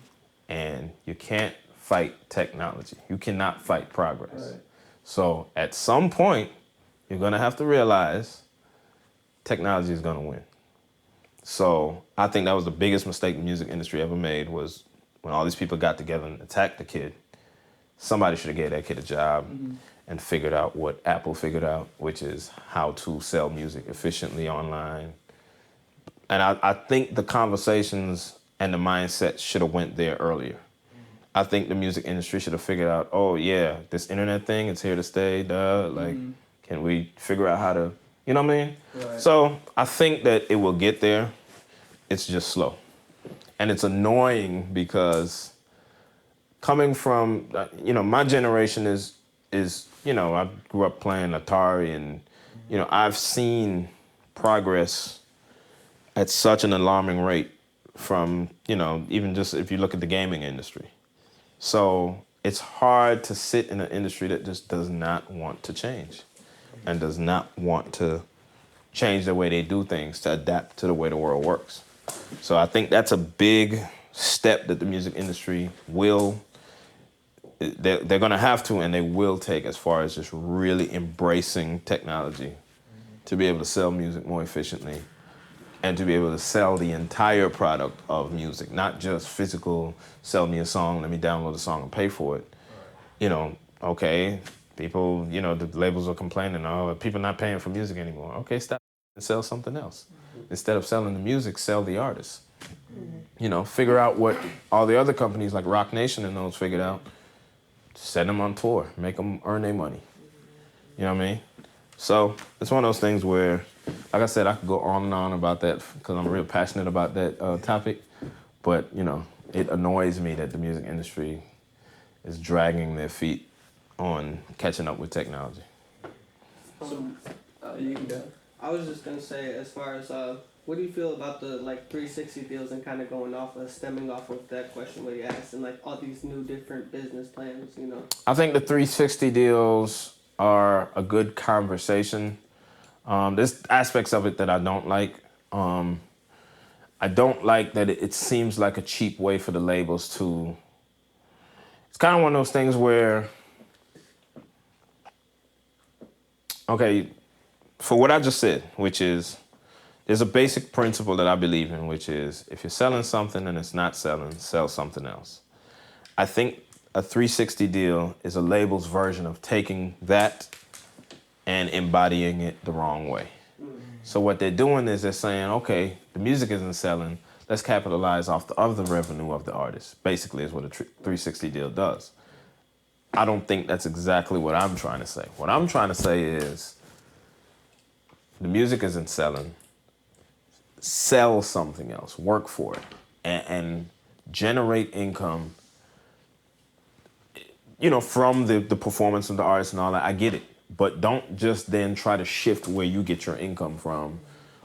And you can't fight technology. You cannot fight progress. Right. So at some point, you're gonna have to realize technology is gonna win. So I think that was the biggest mistake the music industry ever made, was when all these people got together and attacked the kid. Somebody should have gave that kid a job and figured out what Apple figured out, which is how to sell music efficiently online. And I think the conversations and the mindset should have went there earlier. I think the music industry should have figured out, oh yeah, this internet thing, it's here to stay, can we figure out how to, you know what I mean? Right. So I think that it will get there. It's just slow. And it's annoying because coming from, my generation is I grew up playing Atari, and, I've seen progress at such an alarming rate from, even just if you look at the gaming industry. So it's hard to sit in an industry that just does not want to change and does not want to change the way they do things to adapt to the way the world works. So I think that's a big step that the music industry they're going to have to, and they will take, as far as just really embracing technology to be able to sell music more efficiently and to be able to sell the entire product of music, not just physical, sell me a song, let me download a song and pay for it. Right. Okay, people, the labels are complaining, oh, people not paying for music anymore. Okay, stop and sell something else. Instead of selling the music, sell the artist. Figure out what all the other companies like Rock Nation and those figured out. Send them on tour, make them earn their money. You know what I mean? So it's one of those things where, like I said, I could go on and on about that because I'm real passionate about that topic. But, it annoys me that the music industry is dragging their feet on catching up with technology. So, you can go. I was just going to say, as far as, what do you feel about the 360 deals, and kind of stemming off of that question what you asked, and all these new different business plans, I think the 360 deals are a good conversation. There's aspects of it that I don't like. I don't like that it seems like a cheap way for the labels to. It's kind of one of those things where, okay, for what I just said, which is, there's a basic principle that I believe in, which is if you're selling something and it's not selling, sell something else. I think a 360 deal is a label's version of taking that and embodying it the wrong way. So what they're doing is they're saying, okay, the music isn't selling, let's capitalize off the other revenue of the artist, basically is what a 360 deal does. I don't think that's exactly what I'm trying to say. What I'm trying to say is the music isn't selling, sell something else, work for it, and generate income, from the performance of the artist and all that. I get it. But don't just then try to shift where you get your income from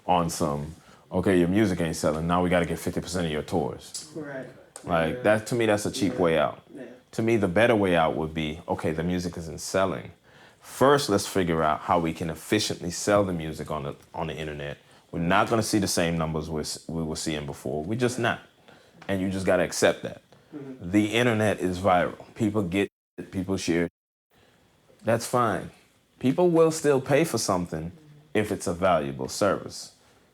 on some, okay, your music ain't selling, now we got to get 50% of your tours. Right. Like, that, to me, that's a cheap way out. Yeah. To me, the better way out would be, okay, the music isn't selling. First, let's figure out how we can efficiently sell the music on the internet. We're not going to see the same numbers we were seeing before. We're just not. And you just got to accept that. Mm-hmm. The internet is viral. People get it, people share it. That's fine. People will still pay for something if it's a valuable service.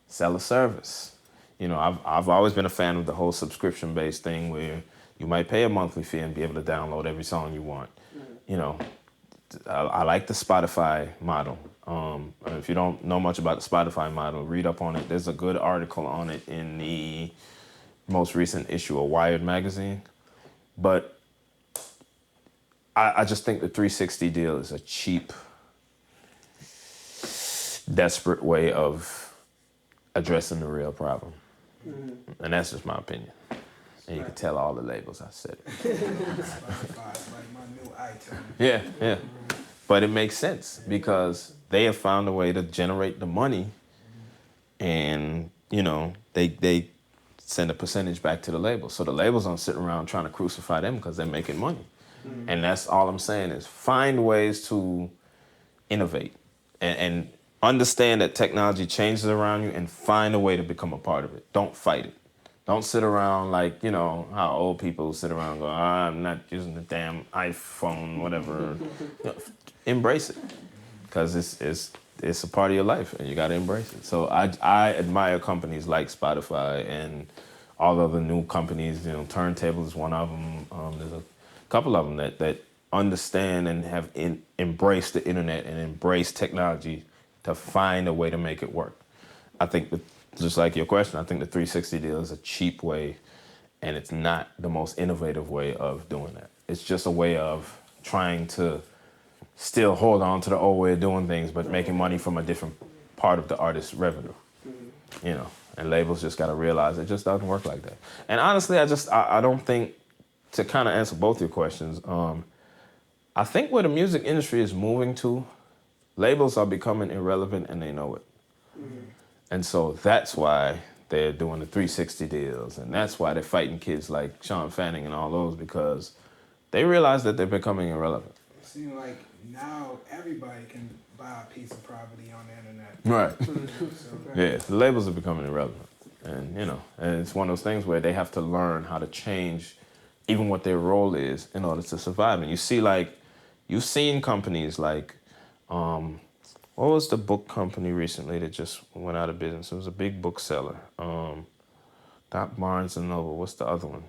Sell a service. I've always been a fan of the whole subscription-based thing where you might pay a monthly fee and be able to download every song you want. I like the Spotify model. If you don't know much about the Spotify model, read up on it. There's a good article on it in the most recent issue of Wired magazine. But I just think the 360 deal is a cheap, desperate way of addressing the real problem. Mm-hmm. And that's just my opinion. And you can tell all the labels I said it. Spotify's like my new iTunes. Yeah. But it makes sense because they have found a way to generate the money and, they send a percentage back to the label. So the labels don't sit around trying to crucify them because they're making money. Mm-hmm. And that's all I'm saying is find ways to innovate and understand that technology changes around you and find a way to become a part of it. Don't fight it. Don't sit around like, how old people sit around and go, I'm not using the damn iPhone, whatever. Embrace it because it's a part of your life and you got to embrace it. So I admire companies like Spotify and all other new companies. Turntable is one of them. There's a couple of them that understand and have embraced the internet and embraced technology to find a way to make it work. I think, just like your question, I think the 360 deal is a cheap way, and it's not the most innovative way of doing that. It's just a way of trying to still hold on to the old way of doing things, but making money from a different part of the artist's revenue. And labels just got to realize it just doesn't work like that. And honestly, I don't think, to kind of answer both your questions, I think where the music industry is moving to, labels are becoming irrelevant and they know it. Mm-hmm. And so that's why they're doing the 360 deals, and that's why they're fighting kids like Sean Fanning and all those, because they realize that they're becoming irrelevant. It seems like now everybody can buy a piece of property on the internet. Right. Yeah, the labels are becoming irrelevant. And, and it's one of those things where they have to learn how to change even what their role is in order to survive. And you see, you've seen companies like, what was the book company recently that just went out of business? It was a big bookseller. Not Barnes and Noble. What's the other one?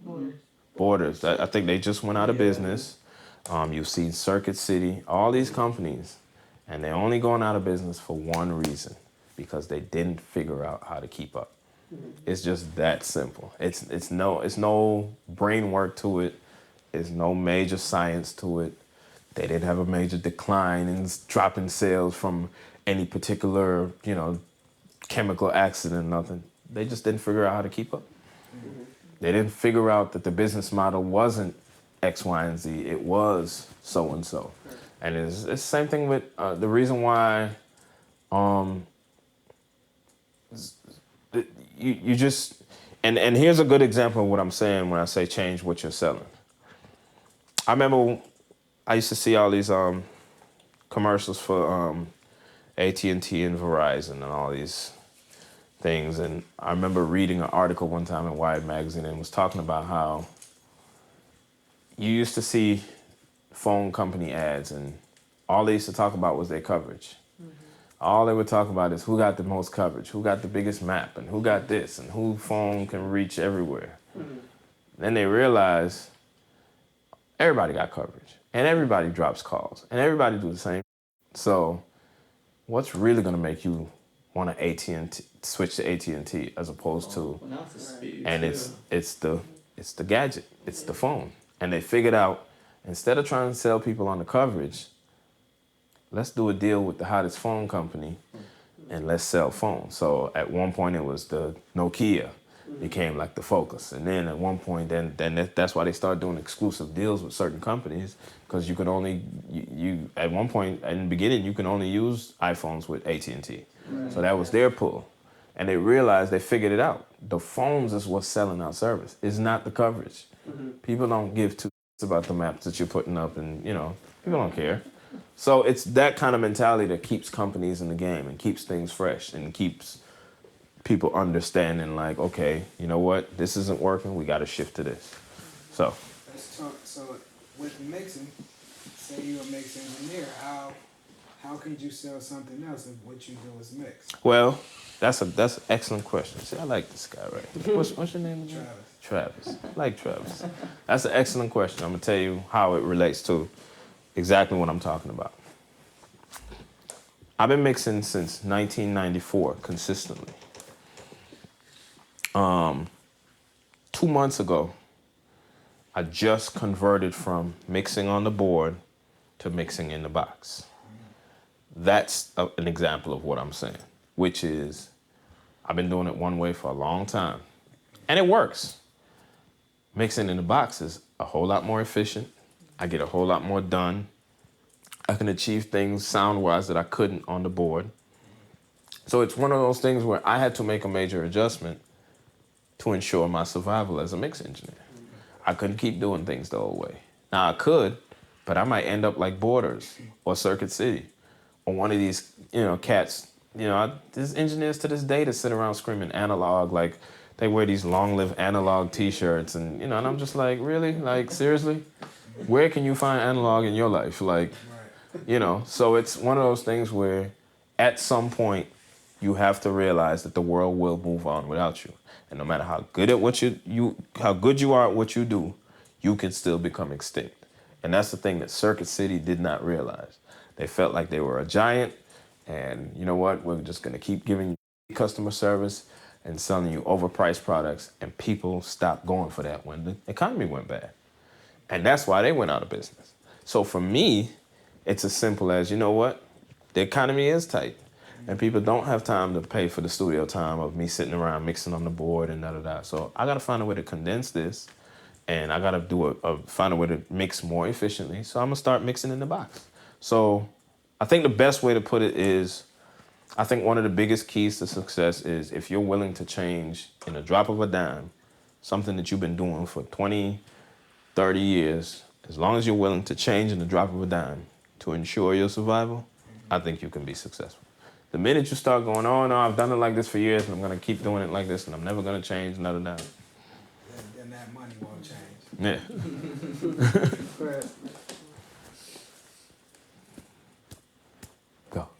Borders. Borders. I think they just went out of business. You've seen Circuit City, all these companies, and they're only going out of business for one reason, because they didn't figure out how to keep up. Mm-hmm. It's just that simple. It's no brain work to it. There's no major science to it. They didn't have a major decline in drop in sales from any particular, chemical accident, nothing. They just didn't figure out how to keep up. Mm-hmm. They didn't figure out that the business model wasn't X, Y, and Z. It was so-and-so. And it's the same thing with the reason why you just... And here's a good example of what I'm saying when I say change what you're selling. I remember I used to see all these commercials for AT&T and Verizon and all these things. And I remember reading an article one time in Wired magazine and it was talking about how you used to see phone company ads and all they used to talk about was their coverage. All they would talk about is who got the most coverage, who got the biggest map, and who got this, and who phone can reach everywhere. Then they realized everybody got coverage, and everybody drops calls, and everybody do the same. So what's really gonna make you want to AT&T, switch to AT&T as opposed to, Well, now it's the speed and too. it's the gadget, it's the phone. And they figured out, instead of trying to sell people on the coverage, let's do a deal with the hottest phone company and let's sell phones. So at one point it was the Nokia became like the focus. And then at one point, that's why they started doing exclusive deals with certain companies, because you could only, you at one point in the beginning, you can only use iPhones with AT&T. So that was their pull. And they realized, they figured it out. The phones is what's selling our service. It's not the coverage. People don't give two about the maps that you're putting up, and people don't care. So it's that kind of mentality that keeps companies in the game and keeps things fresh and keeps people understanding, like, okay, you know what, this isn't working, we got to shift to this. So Let's talk. So with mixing, say you're a mix engineer, how can you sell something else if what you do is mix? well, that's an excellent question. See, I like this guy right here. What's your name again? Travis. I like Travis. That's an excellent question. I'm gonna tell you how it relates to exactly what I'm talking about. I've been mixing since 1994 consistently. 2 months ago, I just converted from mixing on the board to mixing in the box. That's an example of what I'm saying, which is I've been doing it one way for a long time, and it works. Mixing in the box is a whole lot more efficient. I get a whole lot more done. I can achieve things sound-wise that I couldn't on the board. So it's one of those things where I had to make a major adjustment to ensure my survival as a mix engineer. I couldn't keep doing things the old way. Now I could, but I might end up like Borders or Circuit City or one of these, cats. There's engineers to this day that sit around screaming analog, like they wear these long-lived analog T-shirts, and and I'm just like, really, like seriously, where can you find analog in your life, like? So it's one of those things where at some point you have to realize that the world will move on without you. And no matter how good at what how good you are at what you do, you can still become extinct. And that's the thing that Circuit City did not realize. They felt like they were a giant, and you know what? We're just gonna keep giving you customer service and selling you overpriced products, and people stopped going for that when the economy went bad. And that's why they went out of business. So for me, it's as simple as, you know what? The economy is tight, and people don't have time to pay for the studio time of me sitting around mixing on the board and da-da-da. So I gotta find a way to condense this, and I gotta find a way to mix more efficiently. So I'm gonna start mixing in the box. So I think the best way to put it is, I think one of the biggest keys to success is if you're willing to change in a drop of a dime, something that you've been doing for 20, 30 years, as long as you're willing to change in the drop of a dime to ensure your survival, I think you can be successful. The minute you start going, oh no, I've done it like this for years and I'm gonna keep doing it like this and I'm never gonna change, then that money won't change. Yeah. Right. Go.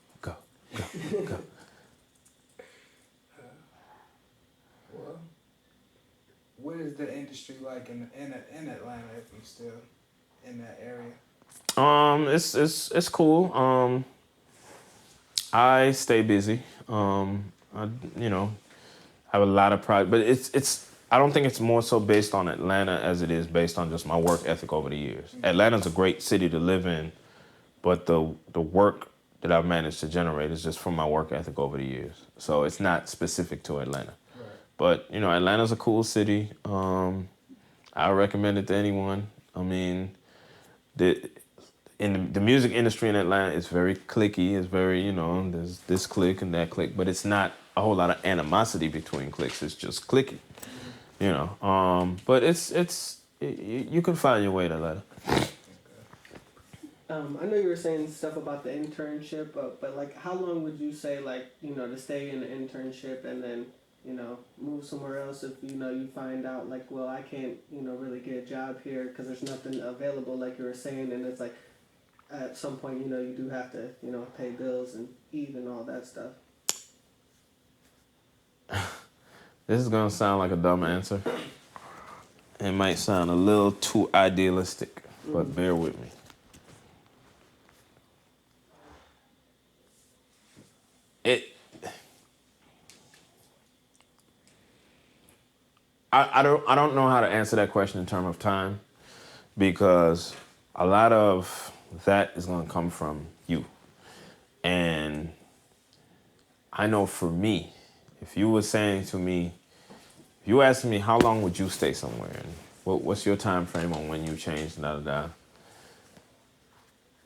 Well, what is the industry like in Atlanta if you're still in that area? It's cool. I stay busy. I have a lot of pride, but it's I don't think it's more so based on Atlanta as it is based on just my work ethic over the years. Atlanta's a great city to live in, but the work that I've managed to generate is just from my work ethic over the years. So it's not specific to Atlanta. Right. But, Atlanta's a cool city. I recommend it to anyone. I mean, in the music industry in Atlanta, it's very cliquey. It's very, there's this clique and that clique, but it's not a whole lot of animosity between cliques. It's just cliquey, But you can find your way to Atlanta. I know you were saying stuff about the internship, but like, how long would you say, like, to stay in the internship and then, move somewhere else if, you find out, like, well, I can't, really get a job here because there's nothing available, like you were saying, and it's like, at some point, you do have to, pay bills and eat and all that stuff. This is gonna sound like a dumb answer. It might sound a little too idealistic, but bear with me. I don't know how to answer that question in terms of time, because a lot of that is going to come from you. And I know for me, if you were saying to me, if you asked me how long would you stay somewhere and what's your time frame on when you change,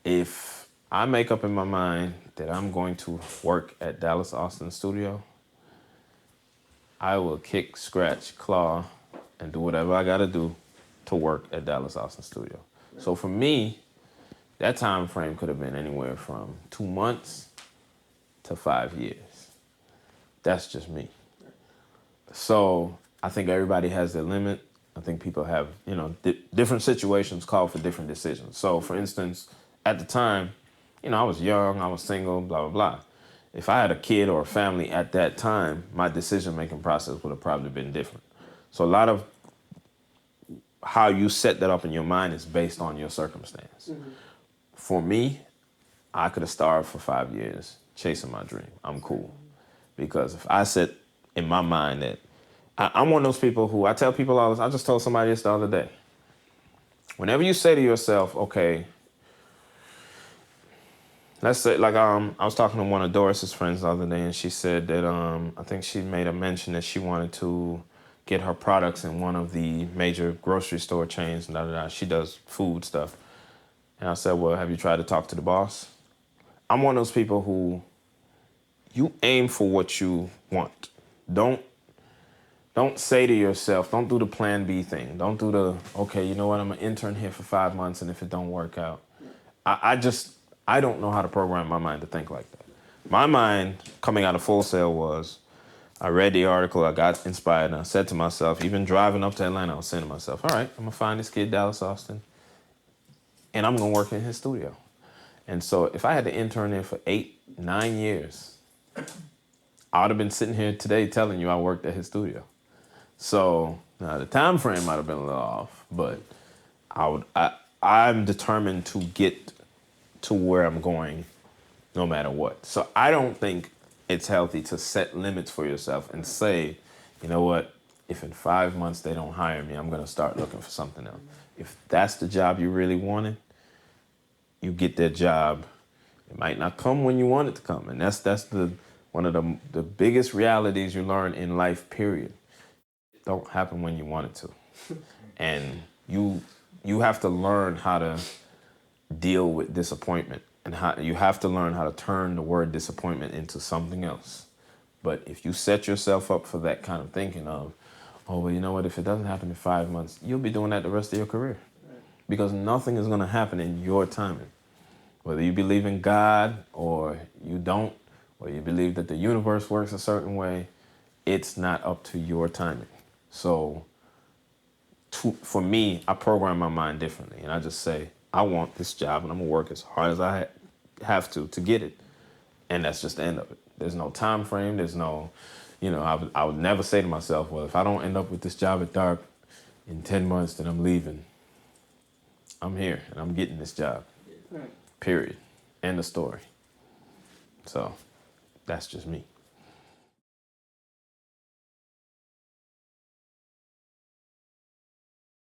if I make up in my mind that I'm going to work at Dallas Austin studio, I will kick, scratch, claw, and do whatever I got to do to work at Dallas Austin studio. So for me, that time frame could have been anywhere from 2 months to 5 years. That's just me. So I think everybody has their limit. I think people have, different situations call for different decisions. So for instance, at the time, I was young, I was single, blah, blah, blah. If I had a kid or a family at that time, my decision-making process would have probably been different. So a lot of how you set that up in your mind is based on your circumstance. Mm-hmm. For me, I could have starved for 5 years chasing my dream. I'm cool. Because if I set in my mind that I'm one of those people who, I tell people all this, I just told somebody this the other day. Whenever you say to yourself, okay, let's say, like, I was talking to one of Doris's friends the other day, and she said that I think she made a mention that she wanted to get her products in one of the major grocery store chains. She does food stuff. And I said, well, have you tried to talk to the boss? I'm one of those people who, you aim for what you want. Don't say to yourself, don't do the plan B thing. Don't do the, okay, you know what, I'm an intern here for 5 months, and if it don't work out. I don't know how to program my mind to think like that. My mind coming out of Full Sail was, I read the article, I got inspired, and I said to myself, even driving up to Atlanta, I was saying to myself, all right, I'm gonna find this kid, Dallas Austin, and I'm gonna work in his studio. And so if I had to intern there for 8, 9 years, I would have been sitting here today telling you I worked at his studio. So the time frame might have been a little off, but I'm determined to get to where I'm going no matter what. So I don't think it's healthy to set limits for yourself and say, you know what, if in 5 months they don't hire me, I'm going to start looking for something else. If that's the job you really wanted, you get that job. It might not come when you want it to come. And that's one of the biggest realities you learn in life, period. It don't happen when you want it to. And you have to learn how to deal with disappointment, and how you have to learn how to turn the word disappointment into something else. But if you set yourself up for that kind of thinking of, oh, well, you know what, if it doesn't happen in 5 months, you'll be doing that the rest of your career. Right. Because nothing is going to happen in your timing. Whether you believe in God or you don't, or you believe that the universe works a certain way, it's not up to your timing. So for me, I program my mind differently, and I just say, I want this job, and I'm going to work as hard as I have to get it. And that's just the end of it. There's no time frame. There's no, I would never say to myself, well, if I don't end up with this job at DARP in 10 months, then I'm leaving. I'm here, and I'm getting this job. Right. Period. End of story. So that's just me.